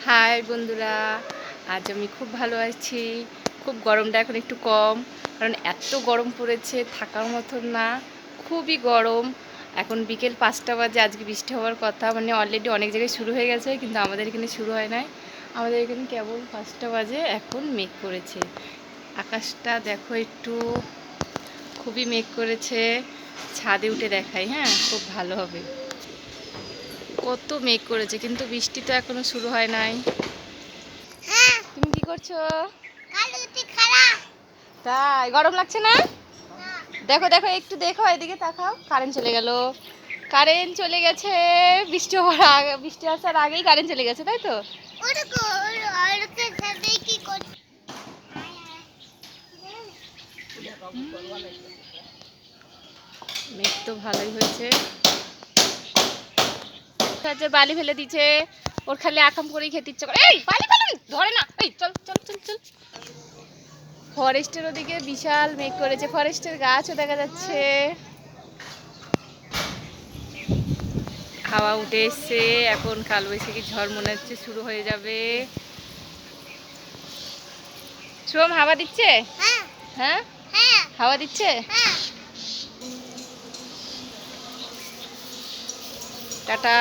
High বন্ধুরা, আজ আমি খুব ভালো আছি। খুব গরমটা এখন একটু কম, কারণ এত গরম পড়েছে থাকার মতন না, খুবই গরম। এখন বিকেল 5টা বাজে, আজকে বৃষ্টি হওয়ার কথা, মানে অলরেডি অনেক জায়গায় শুরু হয়ে গেছে, কিন্তু আমাদের এখানে শুরু হয় নাই। আমাদের এখানে কেবল 5টা বাজে, এখন মেঘ করেছে। আকাশটা দেখো একটু, খুবই মেঘ করেছে। ছাদে উঠে দেখাই, হ্যাঁ, খুব ভালো হবে। কত মেঘ করেছে, কিন্তু বৃষ্টি তো এখনো শুরু হয় নাই। তুমি কি করছো? তাই গরম লাগছে না? দেখো দেখো, একটু দেখো, এদিকে তাকাও। কারেন্ট চলে গেল, কারেন্ট চলে গেছে। বৃষ্টি হওয়ার আগে, বৃষ্টি আসার আগেই কারেন্ট চলে গেছে, তাই তো? মেঘ তো ভালোই হয়েছে। বালি ফেলে দিচ্ছে, ওর খালি আকাম করেই খেতে ইচ্ছে করে। এই বালি ফেলে ধরে না, এই চল চল চল চল। ফরেস্টের ওদিকে বিশাল মেঘ করেছে, ফরেস্টের গাছও দেখা যাচ্ছে। হাওয়া উঠে এসছে, এখন কালবৈশাখী ঝড় মনে হচ্ছে শুরু হয়ে যাবে। সোম হাওয়া দিচ্ছে? হ্যাঁ, হাওয়া দিচ্ছে। টাটা।